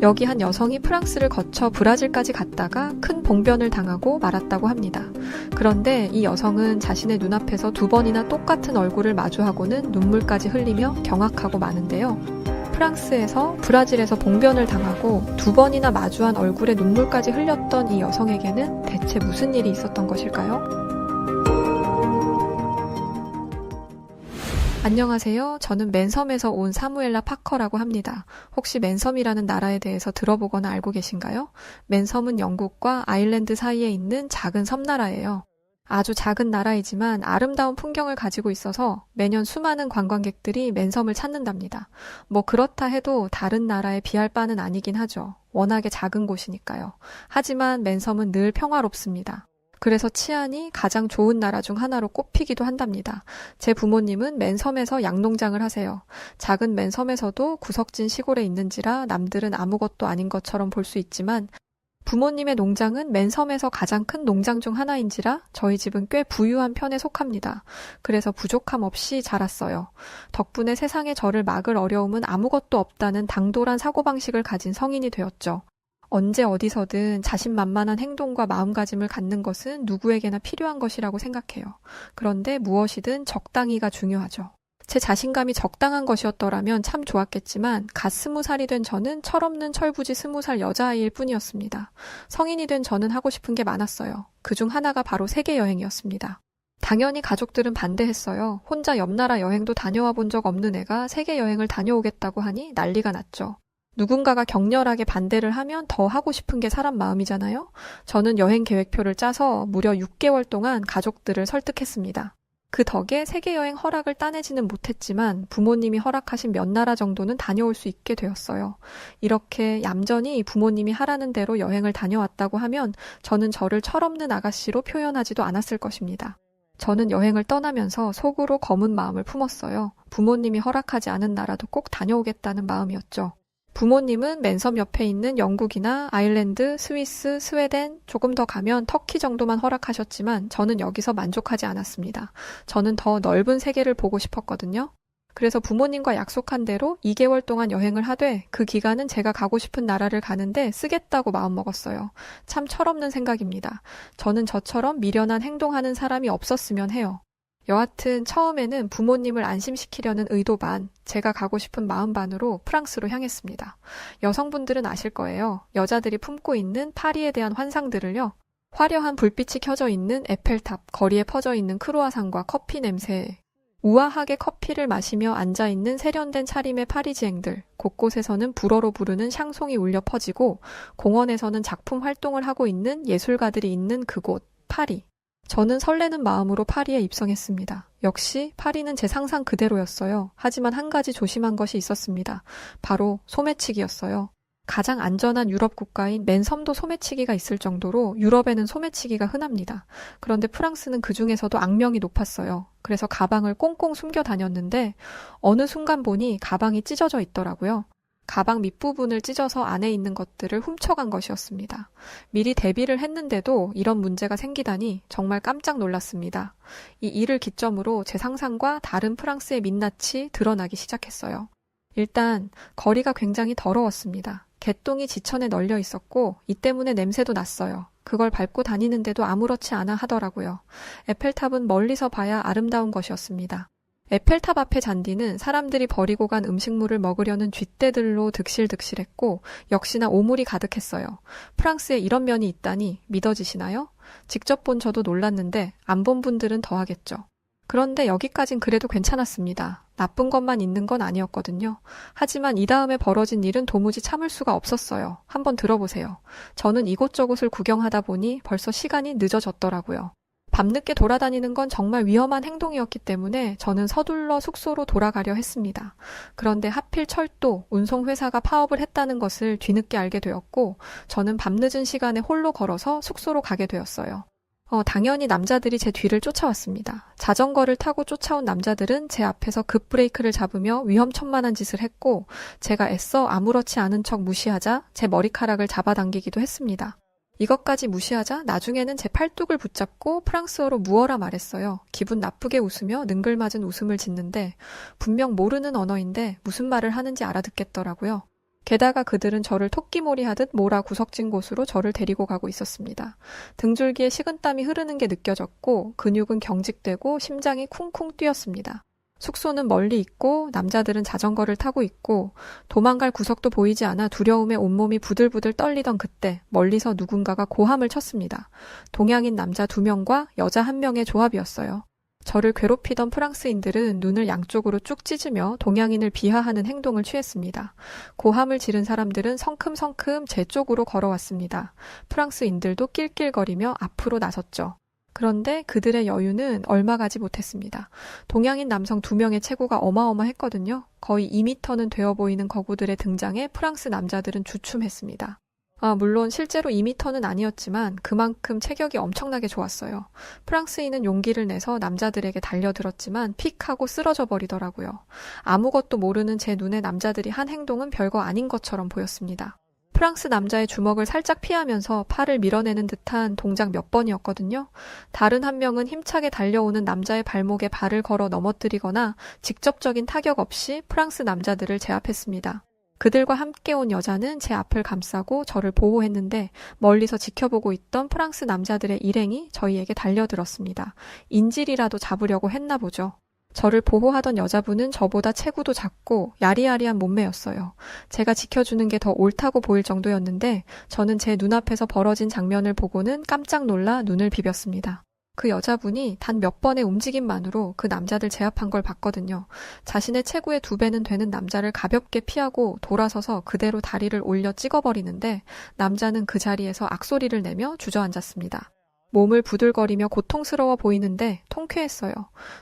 여기 한 여성이 프랑스를 거쳐 브라질까지 갔다가 큰 봉변을 당하고 말았다고 합니다. 그런데 이 여성은 자신의 눈앞에서 2번이나 똑같은 얼굴을 마주하고는 눈물까지 흘리며 경악하고 마는데요. 프랑스에서 브라질에서 봉변을 당하고 2번이나 마주한 얼굴에 눈물까지 흘렸던 이 여성에게는 대체 무슨 일이 있었던 것일까요? 안녕하세요. 저는 맨섬에서 온 사무엘라 파커라고 합니다. 혹시 맨섬이라는 나라에 대해서 들어보거나 알고 계신가요? 맨섬은 영국과 아일랜드 사이에 있는 작은 섬나라예요. 아주 작은 나라이지만 아름다운 풍경을 가지고 있어서 매년 수많은 관광객들이 맨섬을 찾는답니다. 뭐 그렇다 해도 다른 나라에 비할 바는 아니긴 하죠. 워낙에 작은 곳이니까요. 하지만 맨섬은 늘 평화롭습니다. 그래서 치안이 가장 좋은 나라 중 하나로 꼽히기도 한답니다. 제 부모님은 맨섬에서 양농장을 하세요. 작은 맨섬에서도 구석진 시골에 있는지라 남들은 아무것도 아닌 것처럼 볼 수 있지만 부모님의 농장은 맨섬에서 가장 큰 농장 중 하나인지라 저희 집은 꽤 부유한 편에 속합니다. 그래서 부족함 없이 자랐어요. 덕분에 세상에 저를 막을 어려움은 아무것도 없다는 당돌한 사고방식을 가진 성인이 되었죠. 언제 어디서든 자신만만한 행동과 마음가짐을 갖는 것은 누구에게나 필요한 것이라고 생각해요. 그런데 무엇이든 적당히가 중요하죠. 제 자신감이 적당한 것이었더라면 참 좋았겠지만 갓 20살이 된 저는 철없는 철부지 20살 여자아이일 뿐이었습니다. 성인이 된 저는 하고 싶은 게 많았어요. 그중 하나가 바로 세계 여행이었습니다. 당연히 가족들은 반대했어요. 혼자 옆나라 여행도 다녀와 본 적 없는 애가 세계 여행을 다녀오겠다고 하니 난리가 났죠. 누군가가 격렬하게 반대를 하면 더 하고 싶은 게 사람 마음이잖아요. 저는 여행 계획표를 짜서 무려 6개월 동안 가족들을 설득했습니다. 그 덕에 세계여행 허락을 따내지는 못했지만 부모님이 허락하신 몇 나라 정도는 다녀올 수 있게 되었어요. 이렇게 얌전히 부모님이 하라는 대로 여행을 다녀왔다고 하면 저는 저를 철없는 아가씨로 표현하지도 않았을 것입니다. 저는 여행을 떠나면서 속으로 검은 마음을 품었어요. 부모님이 허락하지 않은 나라도 꼭 다녀오겠다는 마음이었죠. 부모님은 맨섬 옆에 있는 영국이나 아일랜드, 스위스, 스웨덴, 조금 더 가면 터키 정도만 허락하셨지만 저는 여기서 만족하지 않았습니다. 저는 더 넓은 세계를 보고 싶었거든요. 그래서 부모님과 약속한 대로 2개월 동안 여행을 하되 그 기간은 제가 가고 싶은 나라를 가는데 쓰겠다고 마음먹었어요. 참 철없는 생각입니다. 저는 저처럼 미련한 행동하는 사람이 없었으면 해요. 여하튼 처음에는 부모님을 안심시키려는 의도 반, 제가 가고 싶은 마음 반으로 프랑스로 향했습니다. 여성분들은 아실 거예요. 여자들이 품고 있는 파리에 대한 환상들을요. 화려한 불빛이 켜져 있는 에펠탑, 거리에 퍼져 있는 크루아상과 커피 냄새, 우아하게 커피를 마시며 앉아있는 세련된 차림의 파리지앵들, 곳곳에서는 불어로 부르는 샹송이 울려 퍼지고 공원에서는 작품 활동을 하고 있는 예술가들이 있는 그곳, 파리. 저는 설레는 마음으로 파리에 입성했습니다. 역시 파리는 제 상상 그대로였어요. 하지만 한 가지 조심한 것이 있었습니다. 바로 소매치기였어요. 가장 안전한 유럽 국가인 맨섬도 소매치기가 있을 정도로 유럽에는 소매치기가 흔합니다. 그런데 프랑스는 그 중에서도 악명이 높았어요. 그래서 가방을 꽁꽁 숨겨 다녔는데 어느 순간 보니 가방이 찢어져 있더라고요. 가방 밑부분을 찢어서 안에 있는 것들을 훔쳐간 것이었습니다. 미리 대비를 했는데도 이런 문제가 생기다니 정말 깜짝 놀랐습니다. 이 일을 기점으로 제 상상과 다른 프랑스의 민낯이 드러나기 시작했어요. 일단 거리가 굉장히 더러웠습니다. 개똥이 지천에 널려 있었고 이 때문에 냄새도 났어요. 그걸 밟고 다니는데도 아무렇지 않아 하더라고요. 에펠탑은 멀리서 봐야 아름다운 것이었습니다. 에펠탑 앞의 잔디는 사람들이 버리고 간 음식물을 먹으려는 쥐떼들로 득실득실했고 역시나 오물이 가득했어요. 프랑스에 이런 면이 있다니 믿어지시나요? 직접 본 저도 놀랐는데 안 본 분들은 더 하겠죠. 그런데 여기까진 그래도 괜찮았습니다. 나쁜 것만 있는 건 아니었거든요. 하지만 이 다음에 벌어진 일은 도무지 참을 수가 없었어요. 한번 들어보세요. 저는 이곳저곳을 구경하다 보니 벌써 시간이 늦어졌더라고요. 밤늦게 돌아다니는 건 정말 위험한 행동이었기 때문에 저는 서둘러 숙소로 돌아가려 했습니다. 그런데 하필 철도, 운송회사가 파업을 했다는 것을 뒤늦게 알게 되었고 저는 밤늦은 시간에 홀로 걸어서 숙소로 가게 되었어요. 당연히 남자들이 제 뒤를 쫓아왔습니다. 자전거를 타고 쫓아온 남자들은 제 앞에서 급브레이크를 잡으며 위험천만한 짓을 했고 제가 애써 아무렇지 않은 척 무시하자 제 머리카락을 잡아당기기도 했습니다. 이것까지 무시하자 나중에는 제 팔뚝을 붙잡고 프랑스어로 무어라 말했어요. 기분 나쁘게 웃으며 능글맞은 웃음을 짓는데 분명 모르는 언어인데 무슨 말을 하는지 알아듣겠더라고요. 게다가 그들은 저를 토끼몰이 하듯 몰아 구석진 곳으로 저를 데리고 가고 있었습니다. 등줄기에 식은땀이 흐르는 게 느껴졌고 근육은 경직되고 심장이 쿵쿵 뛰었습니다. 숙소는 멀리 있고 남자들은 자전거를 타고 있고 도망갈 구석도 보이지 않아 두려움에 온몸이 부들부들 떨리던 그때 멀리서 누군가가 고함을 쳤습니다. 동양인 남자 2명과 여자 1명의 조합이었어요. 저를 괴롭히던 프랑스인들은 눈을 양쪽으로 쭉 찢으며 동양인을 비하하는 행동을 취했습니다. 고함을 지른 사람들은 성큼성큼 제 쪽으로 걸어왔습니다. 프랑스인들도 낄낄거리며 앞으로 나섰죠. 그런데 그들의 여유는 얼마 가지 못했습니다. 동양인 남성 2명의 체구가 어마어마했거든요. 거의 2m는 되어 보이는 거구들의 등장에 프랑스 남자들은 주춤했습니다. 물론 실제로 2m는 아니었지만 그만큼 체격이 엄청나게 좋았어요. 프랑스인은 용기를 내서 남자들에게 달려들었지만 픽 하고 쓰러져 버리더라고요. 아무것도 모르는 제 눈에 남자들이 한 행동은 별거 아닌 것처럼 보였습니다. 프랑스 남자의 주먹을 살짝 피하면서 팔을 밀어내는 듯한 동작 몇 번이었거든요. 다른 1명은 힘차게 달려오는 남자의 발목에 발을 걸어 넘어뜨리거나 직접적인 타격 없이 프랑스 남자들을 제압했습니다. 그들과 함께 온 여자는 제 앞을 감싸고 저를 보호했는데 멀리서 지켜보고 있던 프랑스 남자들의 일행이 저희에게 달려들었습니다. 인질이라도 잡으려고 했나 보죠. 저를 보호하던 여자분은 저보다 체구도 작고 야리야리한 몸매였어요. 제가 지켜주는 게 더 옳다고 보일 정도였는데 저는 제 눈앞에서 벌어진 장면을 보고는 깜짝 놀라 눈을 비볐습니다. 그 여자분이 단 몇 번의 움직임만으로 그 남자들 제압한 걸 봤거든요. 자신의 체구의 2배는 되는 남자를 가볍게 피하고 돌아서서 그대로 다리를 올려 찍어버리는데 남자는 그 자리에서 악소리를 내며 주저앉았습니다. 몸을 부들거리며 고통스러워 보이는데 통쾌했어요.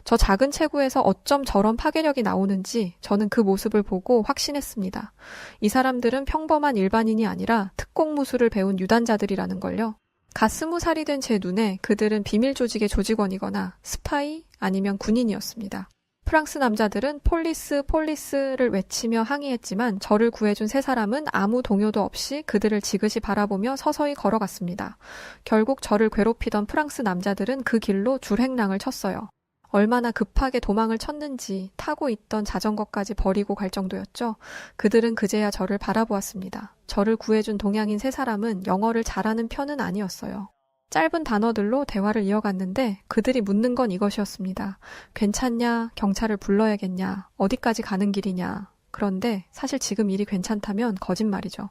저 작은 체구에서 어쩜 저런 파괴력이 나오는지 저는 그 모습을 보고 확신했습니다. 이 사람들은 평범한 일반인이 아니라 특공무술을 배운 유단자들이라는 걸요. 갓 20살이 된 제 눈에 그들은 비밀 조직의 조직원이거나 스파이 아니면 군인이었습니다. 프랑스 남자들은 폴리스를 외치며 항의했지만 저를 구해준 3사람은 아무 동요도 없이 그들을 지그시 바라보며 서서히 걸어갔습니다. 결국 저를 괴롭히던 프랑스 남자들은 그 길로 줄행랑을 쳤어요. 얼마나 급하게 도망을 쳤는지 타고 있던 자전거까지 버리고 갈 정도였죠. 그들은 그제야 저를 바라보았습니다. 저를 구해준 동양인 3사람은 영어를 잘하는 편은 아니었어요. 짧은 단어들로 대화를 이어갔는데 그들이 묻는 건 이것이었습니다. 괜찮냐? 경찰을 불러야겠냐? 어디까지 가는 길이냐? 그런데 사실 지금 일이 괜찮다면 거짓말이죠.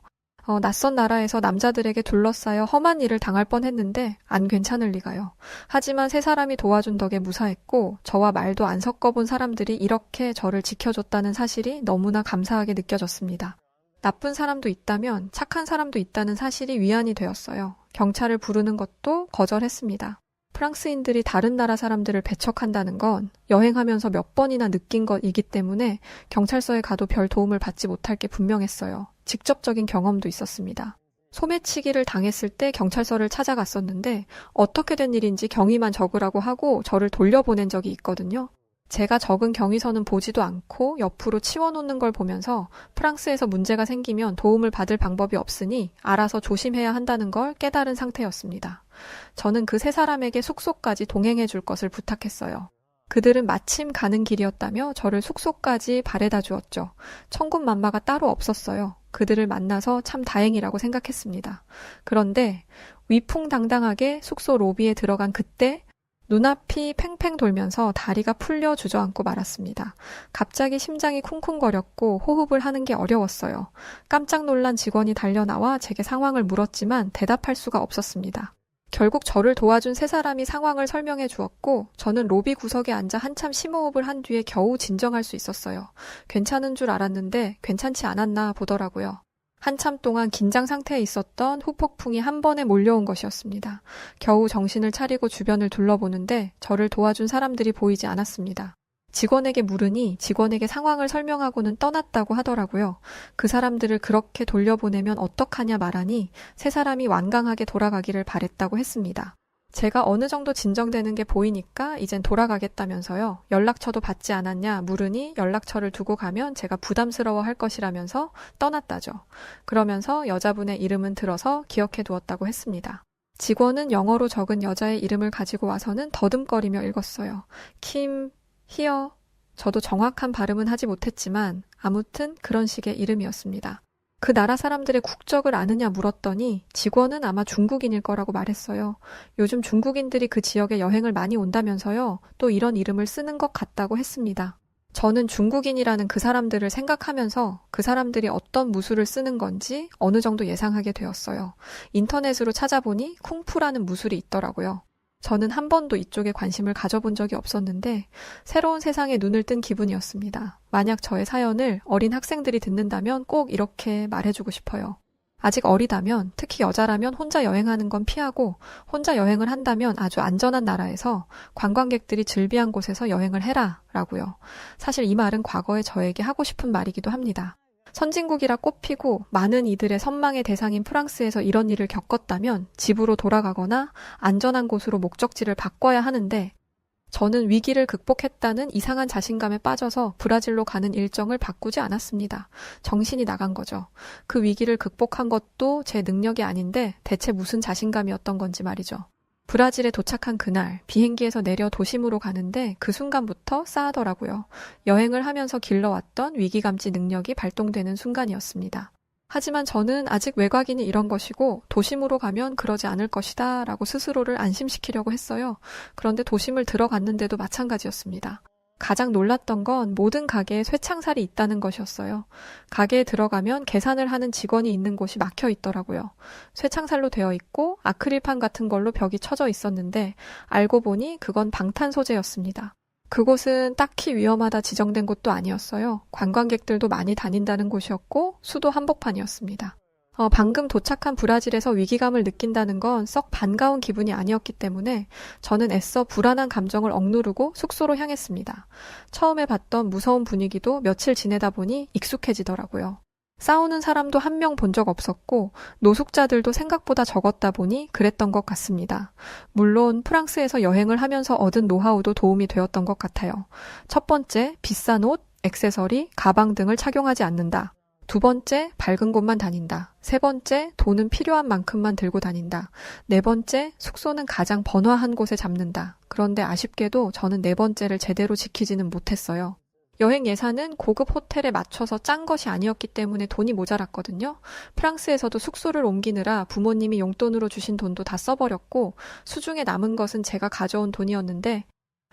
낯선 나라에서 남자들에게 둘러싸여 험한 일을 당할 뻔했는데 안 괜찮을 리가요. 하지만 3사람이 도와준 덕에 무사했고 저와 말도 안 섞어본 사람들이 이렇게 저를 지켜줬다는 사실이 너무나 감사하게 느껴졌습니다. 나쁜 사람도 있다면 착한 사람도 있다는 사실이 위안이 되었어요. 경찰을 부르는 것도 거절했습니다. 프랑스인들이 다른 나라 사람들을 배척한다는 건 여행하면서 몇 번이나 느낀 것이기 때문에 경찰서에 가도 별 도움을 받지 못할 게 분명했어요. 직접적인 경험도 있었습니다. 소매치기를 당했을 때 경찰서를 찾아갔었는데 어떻게 된 일인지 경위만 적으라고 하고 저를 돌려보낸 적이 있거든요. 제가 적은 경위서는 보지도 않고 옆으로 치워놓는 걸 보면서 프랑스에서 문제가 생기면 도움을 받을 방법이 없으니 알아서 조심해야 한다는 걸 깨달은 상태였습니다. 저는 그 3사람에게 숙소까지 동행해 줄 것을 부탁했어요. 그들은 마침 가는 길이었다며 저를 숙소까지 바래다 주었죠. 천군만마가 따로 없었어요. 그들을 만나서 참 다행이라고 생각했습니다. 그런데 위풍당당하게 숙소 로비에 들어간 그때 눈앞이 팽팽 돌면서 다리가 풀려 주저앉고 말았습니다. 갑자기 심장이 쿵쿵거렸고 호흡을 하는 게 어려웠어요. 깜짝 놀란 직원이 달려나와 제게 상황을 물었지만 대답할 수가 없었습니다. 결국 저를 도와준 3사람이 상황을 설명해 주었고 저는 로비 구석에 앉아 한참 심호흡을 한 뒤에 겨우 진정할 수 있었어요. 괜찮은 줄 알았는데 괜찮지 않았나 보더라고요. 한참 동안 긴장 상태에 있었던 후폭풍이 한 번에 몰려온 것이었습니다. 겨우 정신을 차리고 주변을 둘러보는데 저를 도와준 사람들이 보이지 않았습니다. 직원에게 물으니 직원에게 상황을 설명하고는 떠났다고 하더라고요. 그 사람들을 그렇게 돌려보내면 어떡하냐 말하니 3사람이 완강하게 돌아가기를 바랬다고 했습니다. 제가 어느 정도 진정되는 게 보이니까 이젠 돌아가겠다면서요. 연락처도 받지 않았냐 물으니 연락처를 두고 가면 제가 부담스러워 할 것이라면서 떠났다죠. 그러면서 여자분의 이름은 들어서 기억해 두었다고 했습니다. 직원은 영어로 적은 여자의 이름을 가지고 와서는 더듬거리며 읽었어요. 킴, 히어. 저도 정확한 발음은 하지 못했지만 아무튼 그런 식의 이름이었습니다. 그 나라 사람들의 국적을 아느냐 물었더니 직원은 아마 중국인일 거라고 말했어요. 요즘 중국인들이 그 지역에 여행을 많이 온다면서요. 또 이런 이름을 쓰는 것 같다고 했습니다. 저는 중국인이라는 그 사람들을 생각하면서 그 사람들이 어떤 무술을 쓰는 건지 어느 정도 예상하게 되었어요. 인터넷으로 찾아보니 쿵푸라는 무술이 있더라고요. 저는 한 번도 이쪽에 관심을 가져본 적이 없었는데 새로운 세상에 눈을 뜬 기분이었습니다. 만약 저의 사연을 어린 학생들이 듣는다면 꼭 이렇게 말해주고 싶어요. 아직 어리다면, 특히 여자라면 혼자 여행하는 건 피하고 혼자 여행을 한다면 아주 안전한 나라에서 관광객들이 즐비한 곳에서 여행을 해라 라고요. 사실 이 말은 과거에 저에게 하고 싶은 말이기도 합니다. 선진국이라 꼽히고 많은 이들의 선망의 대상인 프랑스에서 이런 일을 겪었다면 집으로 돌아가거나 안전한 곳으로 목적지를 바꿔야 하는데 저는 위기를 극복했다는 이상한 자신감에 빠져서 브라질로 가는 일정을 바꾸지 않았습니다. 정신이 나간 거죠. 그 위기를 극복한 것도 제 능력이 아닌데 대체 무슨 자신감이었던 건지 말이죠. 브라질에 도착한 그날 비행기에서 내려 도심으로 가는데 그 순간부터 싸하더라고요. 여행을 하면서 길러왔던 위기감지 능력이 발동되는 순간이었습니다. 하지만 저는 아직 외곽인이 이런 것이고 도심으로 가면 그러지 않을 것이다 라고 스스로를 안심시키려고 했어요. 그런데 도심을 들어갔는데도 마찬가지였습니다. 가장 놀랐던 건 모든 가게에 쇠창살이 있다는 것이었어요. 가게에 들어가면 계산을 하는 직원이 있는 곳이 막혀 있더라고요. 쇠창살로 되어 있고 아크릴판 같은 걸로 벽이 쳐져 있었는데 알고 보니 그건 방탄 소재였습니다. 그곳은 딱히 위험하다 지정된 곳도 아니었어요. 관광객들도 많이 다닌다는 곳이었고 수도 한복판이었습니다. 방금 도착한 브라질에서 위기감을 느낀다는 건 썩 반가운 기분이 아니었기 때문에 저는 애써 불안한 감정을 억누르고 숙소로 향했습니다. 처음에 봤던 무서운 분위기도 며칠 지내다 보니 익숙해지더라고요. 싸우는 사람도 한 명 본 적 없었고 노숙자들도 생각보다 적었다 보니 그랬던 것 같습니다. 물론 프랑스에서 여행을 하면서 얻은 노하우도 도움이 되었던 것 같아요. 첫 번째, 비싼 옷, 액세서리, 가방 등을 착용하지 않는다. 두 번째, 밝은 곳만 다닌다. 세 번째, 돈은 필요한 만큼만 들고 다닌다. 네 번째, 숙소는 가장 번화한 곳에 잡는다. 그런데 아쉽게도 저는 네 번째를 제대로 지키지는 못했어요. 여행 예산은 고급 호텔에 맞춰서 짠 것이 아니었기 때문에 돈이 모자랐거든요. 프랑스에서도 숙소를 옮기느라 부모님이 용돈으로 주신 돈도 다 써버렸고 수중에 남은 것은 제가 가져온 돈이었는데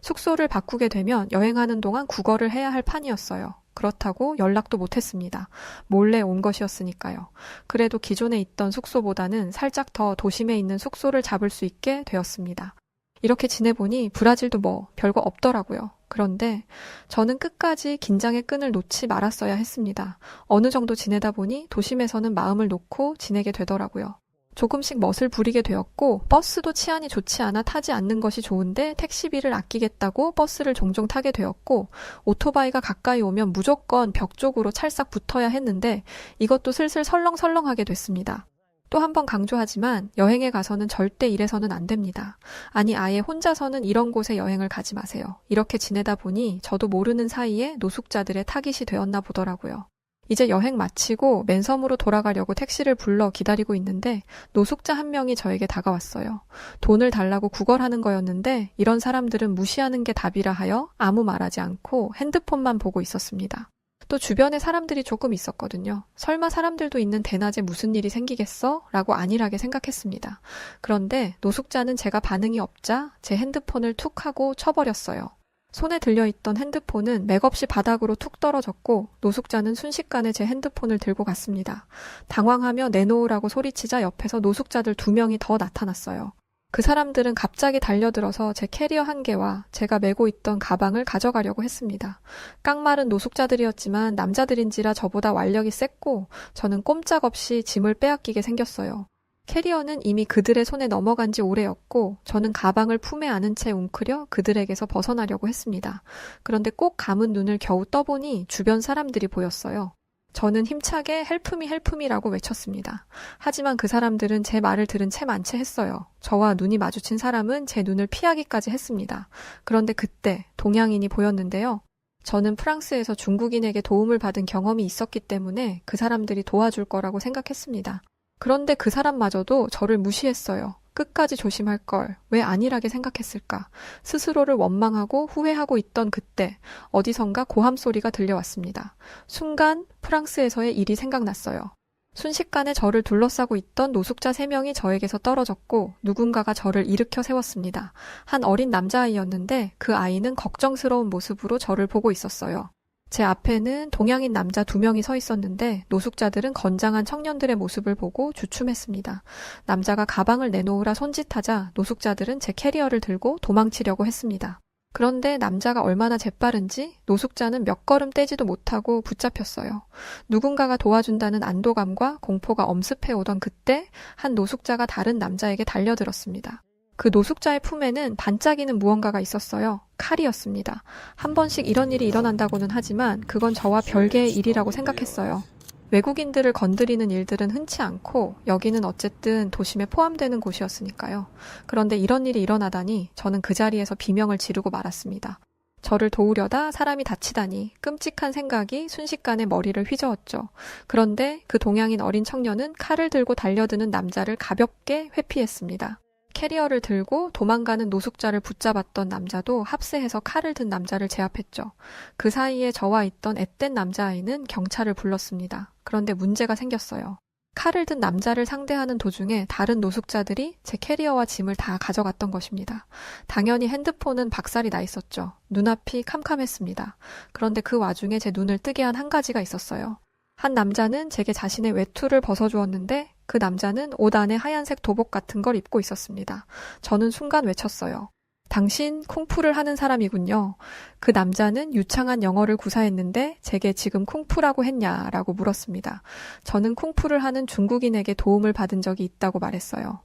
숙소를 바꾸게 되면 여행하는 동안 국어를 해야 할 판이었어요. 그렇다고 연락도 못했습니다. 몰래 온 것이었으니까요. 그래도 기존에 있던 숙소보다는 살짝 더 도심에 있는 숙소를 잡을 수 있게 되었습니다. 이렇게 지내보니 브라질도 뭐 별거 없더라고요. 그런데 저는 끝까지 긴장의 끈을 놓지 말았어야 했습니다. 어느 정도 지내다 보니 도심에서는 마음을 놓고 지내게 되더라고요. 조금씩 멋을 부리게 되었고 버스도 치안이 좋지 않아 타지 않는 것이 좋은데 택시비를 아끼겠다고 버스를 종종 타게 되었고 오토바이가 가까이 오면 무조건 벽 쪽으로 찰싹 붙어야 했는데 이것도 슬슬 설렁설렁하게 됐습니다. 또 한 번 강조하지만 여행에 가서는 절대 이래서는 안 됩니다. 아니 아예 혼자서는 이런 곳에 여행을 가지 마세요. 이렇게 지내다 보니 저도 모르는 사이에 노숙자들의 타깃이 되었나 보더라고요. 이제 여행 마치고 맨섬으로 돌아가려고 택시를 불러 기다리고 있는데 노숙자 한 명이 저에게 다가왔어요. 돈을 달라고 구걸하는 거였는데 이런 사람들은 무시하는 게 답이라 하여 아무 말하지 않고 핸드폰만 보고 있었습니다. 또 주변에 사람들이 조금 있었거든요. 설마 사람들도 있는 대낮에 무슨 일이 생기겠어? 라고 안일하게 생각했습니다. 그런데 노숙자는 제가 반응이 없자 제 핸드폰을 툭 하고 쳐버렸어요. 손에 들려있던 핸드폰은 맥없이 바닥으로 툭 떨어졌고 노숙자는 순식간에 제 핸드폰을 들고 갔습니다. 당황하며 내놓으라고 소리치자 옆에서 노숙자들 2명이 더 나타났어요. 그 사람들은 갑자기 달려들어서 제 캐리어 1개와 제가 메고 있던 가방을 가져가려고 했습니다. 깡마른 노숙자들이었지만 남자들인지라 저보다 완력이 셌고 저는 꼼짝없이 짐을 빼앗기게 생겼어요. 캐리어는 이미 그들의 손에 넘어간 지 오래였고 저는 가방을 품에 안은 채 웅크려 그들에게서 벗어나려고 했습니다. 그런데 꼭 감은 눈을 겨우 떠보니 주변 사람들이 보였어요. 저는 힘차게 헬프미 헬프미라고 외쳤습니다. 하지만 그 사람들은 제 말을 들은 채 만체했어요. 저와 눈이 마주친 사람은 제 눈을 피하기까지 했습니다. 그런데 그때 동양인이 보였는데요. 저는 프랑스에서 중국인에게 도움을 받은 경험이 있었기 때문에 그 사람들이 도와줄 거라고 생각했습니다. 그런데 그 사람마저도 저를 무시했어요. 끝까지 조심할 걸 왜 안일하게 생각했을까? 스스로를 원망하고 후회하고 있던 그때 어디선가 고함 소리가 들려왔습니다. 순간 프랑스에서의 일이 생각났어요. 순식간에 저를 둘러싸고 있던 노숙자 3명이 저에게서 떨어졌고 누군가가 저를 일으켜 세웠습니다. 한 어린 남자아이였는데 그 아이는 걱정스러운 모습으로 저를 보고 있었어요. 제 앞에는 동양인 남자 2명이 서 있었는데 노숙자들은 건장한 청년들의 모습을 보고 주춤했습니다. 남자가 가방을 내놓으라 손짓하자 노숙자들은 제 캐리어를 들고 도망치려고 했습니다. 그런데 남자가 얼마나 재빠른지 노숙자는 몇 걸음 떼지도 못하고 붙잡혔어요. 누군가가 도와준다는 안도감과 공포가 엄습해오던 그때 한 노숙자가 다른 남자에게 달려들었습니다. 그 노숙자의 품에는 반짝이는 무언가가 있었어요. 칼이었습니다. 한 번씩 이런 일이 일어난다고는 하지만 그건 저와 별개의 일이라고 생각했어요. 외국인들을 건드리는 일들은 흔치 않고 여기는 어쨌든 도심에 포함되는 곳이었으니까요. 그런데 이런 일이 일어나다니 저는 그 자리에서 비명을 지르고 말았습니다. 저를 도우려다 사람이 다치다니 끔찍한 생각이 순식간에 머리를 휘저었죠. 그런데 그 동양인 어린 청년은 칼을 들고 달려드는 남자를 가볍게 회피했습니다. 캐리어를 들고 도망가는 노숙자를 붙잡았던 남자도 합세해서 칼을 든 남자를 제압했죠. 그 사이에 저와 있던 앳된 남자아이는 경찰을 불렀습니다. 그런데 문제가 생겼어요. 칼을 든 남자를 상대하는 도중에 다른 노숙자들이 제 캐리어와 짐을 다 가져갔던 것입니다. 당연히 핸드폰은 박살이 나 있었죠. 눈앞이 캄캄했습니다. 그런데 그 와중에 제 눈을 뜨게 한 한 가지가 있었어요. 한 남자는 제게 자신의 외투를 벗어주었는데 그 남자는 옷 안에 하얀색 도복 같은 걸 입고 있었습니다. 저는 순간 외쳤어요. 당신 쿵푸를 하는 사람이군요. 그 남자는 유창한 영어를 구사했는데 제게 지금 쿵푸라고 했냐라고 물었습니다. 저는 쿵푸를 하는 중국인에게 도움을 받은 적이 있다고 말했어요.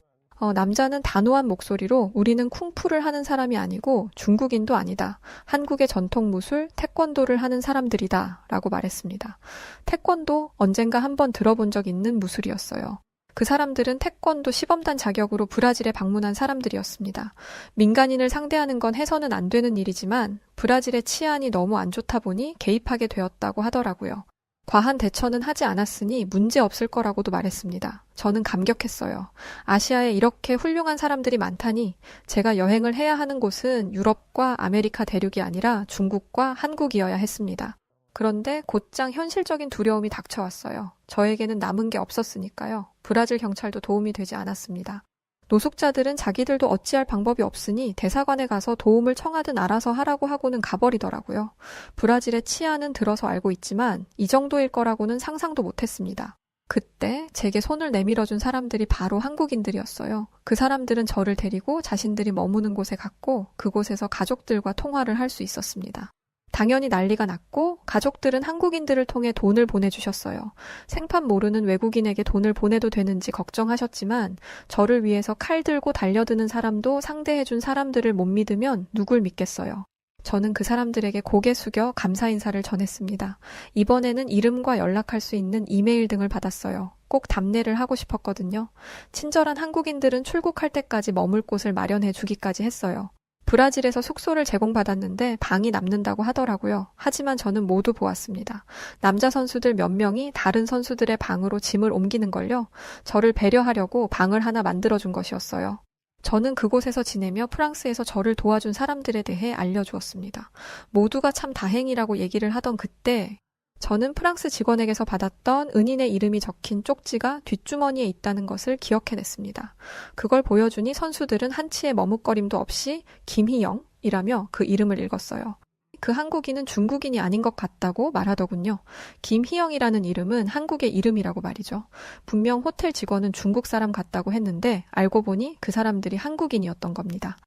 남자는 단호한 목소리로 우리는 쿵푸를 하는 사람이 아니고 중국인도 아니다. 한국의 전통 무술 태권도를 하는 사람들이다 라고 말했습니다. 태권도 언젠가 한번 들어본 적 있는 무술이었어요. 그 사람들은 태권도 시범단 자격으로 브라질에 방문한 사람들이었습니다. 민간인을 상대하는 건 해서는 안 되는 일이지만 브라질의 치안이 너무 안 좋다 보니 개입하게 되었다고 하더라고요. 과한 대처는 하지 않았으니 문제 없을 거라고도 말했습니다. 저는 감격했어요. 아시아에 이렇게 훌륭한 사람들이 많다니 제가 여행을 해야 하는 곳은 유럽과 아메리카 대륙이 아니라 중국과 한국이어야 했습니다. 그런데 곧장 현실적인 두려움이 닥쳐왔어요. 저에게는 남은 게 없었으니까요. 브라질 경찰도 도움이 되지 않았습니다. 노숙자들은 자기들도 어찌할 방법이 없으니 대사관에 가서 도움을 청하든 알아서 하라고 하고는 가버리더라고요. 브라질의 치안은 들어서 알고 있지만 이 정도일 거라고는 상상도 못했습니다. 그때 제게 손을 내밀어준 사람들이 바로 한국인들이었어요. 그 사람들은 저를 데리고 자신들이 머무는 곳에 갔고 그곳에서 가족들과 통화를 할 수 있었습니다. 당연히 난리가 났고 가족들은 한국인들을 통해 돈을 보내주셨어요. 생판 모르는 외국인에게 돈을 보내도 되는지 걱정하셨지만 저를 위해서 칼 들고 달려드는 사람도 상대해준 사람들을 못 믿으면 누굴 믿겠어요. 저는 그 사람들에게 고개 숙여 감사 인사를 전했습니다. 이번에는 이름과 연락할 수 있는 이메일 등을 받았어요. 꼭 답례를 하고 싶었거든요. 친절한 한국인들은 출국할 때까지 머물 곳을 마련해 주기까지 했어요. 브라질에서 숙소를 제공받았는데 방이 남는다고 하더라고요. 하지만 저는 모두 보았습니다. 남자 선수들 몇 명이 다른 선수들의 방으로 짐을 옮기는걸요. 저를 배려하려고 방을 하나 만들어준 것이었어요. 저는 그곳에서 지내며 프랑스에서 저를 도와준 사람들에 대해 알려주었습니다. 모두가 참 다행이라고 얘기를 하던 그때 저는 프랑스 직원에게서 받았던 은인의 이름이 적힌 쪽지가 뒷주머니에 있다는 것을 기억해냈습니다. 그걸 보여주니 선수들은 한치의 머뭇거림도 없이 김희영이라며 그 이름을 읽었어요. 그 한국인은 중국인이 아닌 것 같다고 말하더군요. 김희영이라는 이름은 한국의 이름이라고 말이죠. 분명 호텔 직원은 중국 사람 같다고 했는데 알고 보니 그 사람들이 한국인이었던 겁니다.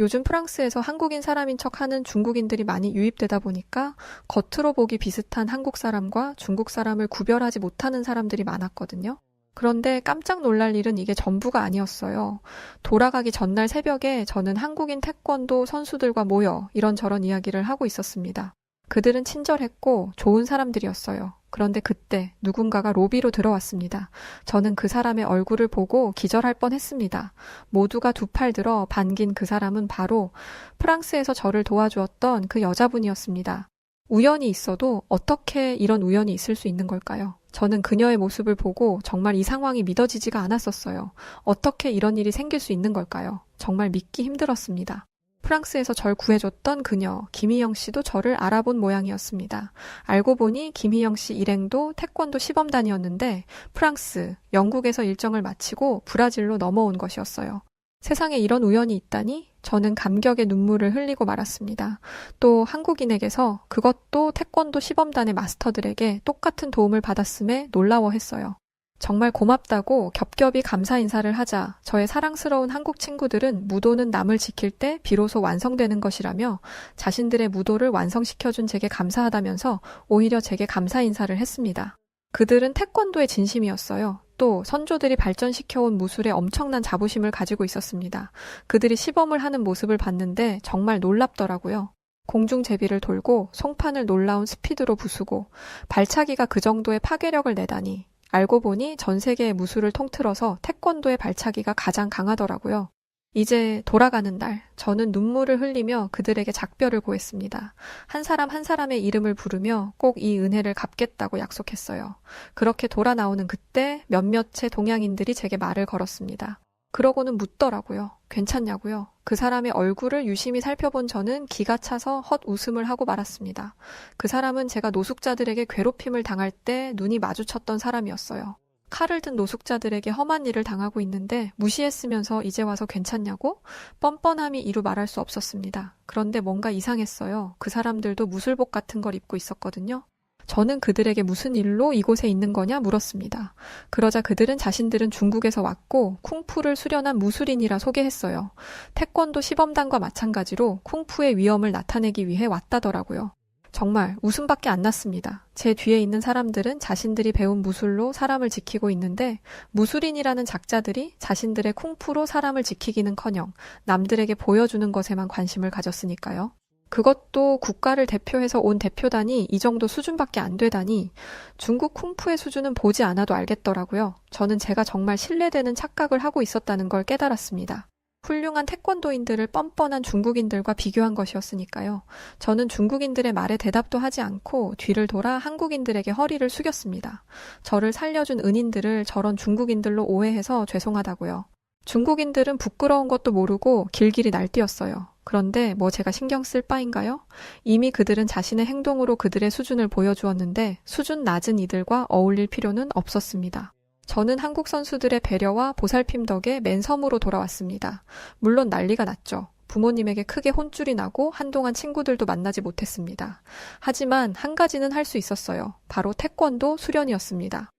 요즘 프랑스에서 한국인 사람인 척하는 중국인들이 많이 유입되다 보니까 겉으로 보기 비슷한 한국 사람과 중국 사람을 구별하지 못하는 사람들이 많았거든요. 그런데 깜짝 놀랄 일은 이게 전부가 아니었어요. 돌아가기 전날 새벽에 저는 한국인 태권도 선수들과 모여 이런저런 이야기를 하고 있었습니다. 그들은 친절했고 좋은 사람들이었어요. 그런데 그때 누군가가 로비로 들어왔습니다. 저는 그 사람의 얼굴을 보고 기절할 뻔했습니다. 모두가 두 팔 들어 반긴 그 사람은 바로 프랑스에서 저를 도와주었던 그 여자분이었습니다. 우연이 있어도 어떻게 이런 우연이 있을 수 있는 걸까요? 저는 그녀의 모습을 보고 정말 이 상황이 믿어지지가 않았었어요. 어떻게 이런 일이 생길 수 있는 걸까요? 정말 믿기 힘들었습니다. 프랑스에서 절 구해줬던 그녀, 김희영 씨도 저를 알아본 모양이었습니다. 알고 보니 김희영 씨 일행도 태권도 시범단이었는데 프랑스, 영국에서 일정을 마치고 브라질로 넘어온 것이었어요. 세상에 이런 우연이 있다니 저는 감격의 눈물을 흘리고 말았습니다. 또 한국인에게서 그것도 태권도 시범단의 마스터들에게 똑같은 도움을 받았음에 놀라워했어요. 정말 고맙다고 겹겹이 감사 인사를 하자 저의 사랑스러운 한국 친구들은 무도는 남을 지킬 때 비로소 완성되는 것이라며 자신들의 무도를 완성시켜준 제게 감사하다면서 오히려 제게 감사 인사를 했습니다. 그들은 태권도의 진심이었어요. 또 선조들이 발전시켜온 무술에 엄청난 자부심을 가지고 있었습니다. 그들이 시범을 하는 모습을 봤는데 정말 놀랍더라고요. 공중제비를 돌고 송판을 놀라운 스피드로 부수고 발차기가 그 정도의 파괴력을 내다니 알고 보니 전 세계의 무술을 통틀어서 태권도의 발차기가 가장 강하더라고요. 이제 돌아가는 날, 저는 눈물을 흘리며 그들에게 작별을 고했습니다. 한 사람 한 사람의 이름을 부르며 꼭 이 은혜를 갚겠다고 약속했어요. 그렇게 돌아 나오는 그때 몇몇의 동양인들이 제게 말을 걸었습니다. 그러고는 묻더라고요. 괜찮냐고요. 그 사람의 얼굴을 유심히 살펴본 저는 기가 차서 헛웃음을 하고 말았습니다. 그 사람은 제가 노숙자들에게 괴롭힘을 당할 때 눈이 마주쳤던 사람이었어요. 칼을 든 노숙자들에게 험한 일을 당하고 있는데 무시했으면서 이제 와서 괜찮냐고? 뻔뻔함이 이루 말할 수 없었습니다. 그런데 뭔가 이상했어요. 그 사람들도 무술복 같은 걸 입고 있었거든요. 저는 그들에게 무슨 일로 이곳에 있는 거냐 물었습니다. 그러자 그들은 자신들은 중국에서 왔고 쿵푸를 수련한 무술인이라 소개했어요. 태권도 시범단과 마찬가지로 쿵푸의 위험을 나타내기 위해 왔다더라고요. 정말 웃음밖에 안 났습니다. 제 뒤에 있는 사람들은 자신들이 배운 무술로 사람을 지키고 있는데 무술인이라는 작자들이 자신들의 쿵푸로 사람을 지키기는커녕 남들에게 보여주는 것에만 관심을 가졌으니까요. 그것도 국가를 대표해서 온 대표단이 이 정도 수준밖에 안 되다니 중국 쿵푸의 수준은 보지 않아도 알겠더라고요. 저는 제가 정말 신뢰되는 착각을 하고 있었다는 걸 깨달았습니다. 훌륭한 태권도인들을 뻔뻔한 중국인들과 비교한 것이었으니까요. 저는 중국인들의 말에 대답도 하지 않고 뒤를 돌아 한국인들에게 허리를 숙였습니다. 저를 살려준 은인들을 저런 중국인들로 오해해서 죄송하다고요. 중국인들은 부끄러운 것도 모르고 길길이 날뛰었어요. 그런데 뭐 제가 신경 쓸 바인가요? 이미 그들은 자신의 행동으로 그들의 수준을 보여주었는데 수준 낮은 이들과 어울릴 필요는 없었습니다. 저는 한국 선수들의 배려와 보살핌 덕에 맨섬으로 돌아왔습니다. 물론 난리가 났죠. 부모님에게 크게 혼쭐이 나고 한동안 친구들도 만나지 못했습니다. 하지만 한 가지는 할 수 있었어요. 바로 태권도 수련이었습니다.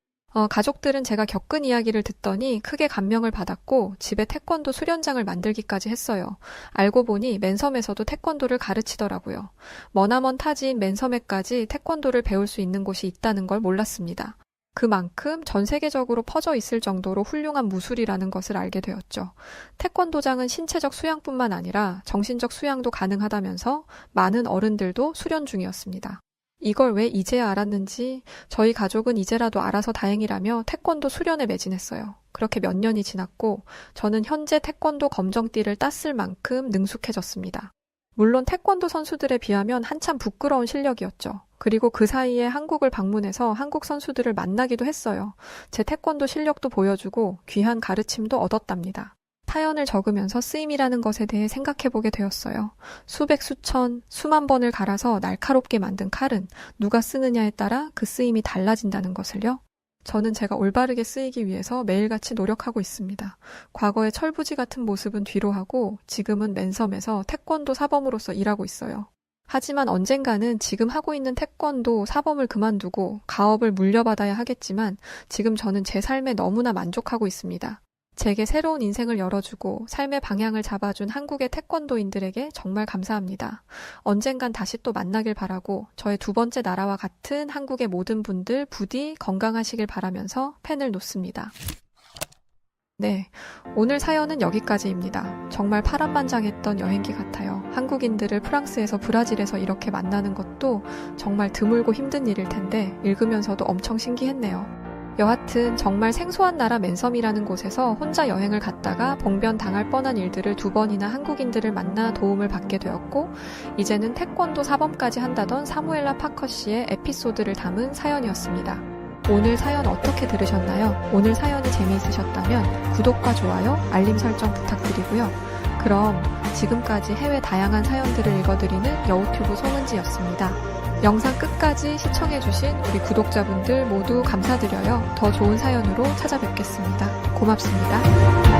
가족들은 제가 겪은 이야기를 듣더니 크게 감명을 받았고 집에 태권도 수련장을 만들기까지 했어요. 알고 보니 맨섬에서도 태권도를 가르치더라고요. 머나먼 타지인 맨섬에까지 태권도를 배울 수 있는 곳이 있다는 걸 몰랐습니다. 그만큼 전 세계적으로 퍼져 있을 정도로 훌륭한 무술이라는 것을 알게 되었죠. 태권도장은 신체적 수양뿐만 아니라 정신적 수양도 가능하다면서 많은 어른들도 수련 중이었습니다. 이걸 왜 이제야 알았는지 저희 가족은 이제라도 알아서 다행이라며 태권도 수련에 매진했어요. 그렇게 몇 년이 지났고 저는 현재 태권도 검정띠를 땄을 만큼 능숙해졌습니다. 물론 태권도 선수들에 비하면 한참 부끄러운 실력이었죠. 그리고 그 사이에 한국을 방문해서 한국 선수들을 만나기도 했어요. 제 태권도 실력도 보여주고 귀한 가르침도 얻었답니다. 타연을 적으면서 쓰임이라는 것에 대해 생각해보게 되었어요. 수백, 수천, 수만 번을 갈아서 날카롭게 만든 칼은 누가 쓰느냐에 따라 그 쓰임이 달라진다는 것을요. 저는 제가 올바르게 쓰이기 위해서 매일같이 노력하고 있습니다. 과거의 철부지 같은 모습은 뒤로 하고 지금은 맨섬에서 태권도 사범으로서 일하고 있어요. 하지만 언젠가는 지금 하고 있는 태권도 사범을 그만두고 가업을 물려받아야 하겠지만 지금 저는 제 삶에 너무나 만족하고 있습니다. 제게 새로운 인생을 열어주고 삶의 방향을 잡아준 한국의 태권도인들에게 정말 감사합니다. 언젠간 다시 또 만나길 바라고 저의 두 번째 나라와 같은 한국의 모든 분들 부디 건강하시길 바라면서 펜을 놓습니다. 네, 오늘 사연은 여기까지입니다. 정말 파란만장했던 여행기 같아요. 한국인들을 프랑스에서 브라질에서 이렇게 만나는 것도 정말 드물고 힘든 일일 텐데 읽으면서도 엄청 신기했네요. 여하튼 정말 생소한 나라 맨섬이라는 곳에서 혼자 여행을 갔다가 봉변당할 뻔한 일들을 두 번이나 한국인들을 만나 도움을 받게 되었고 이제는 태권도 사범까지 한다던 사무엘라 파커 씨의 에피소드를 담은 사연이었습니다. 오늘 사연 어떻게 들으셨나요? 오늘 사연이 재미있으셨다면 구독과 좋아요, 알림 설정 부탁드리고요. 그럼 지금까지 해외 다양한 사연들을 읽어드리는 여우튜브 송은지였습니다. 영상 끝까지 시청해주신 우리 구독자분들 모두 감사드려요. 더 좋은 사연으로 찾아뵙겠습니다. 고맙습니다.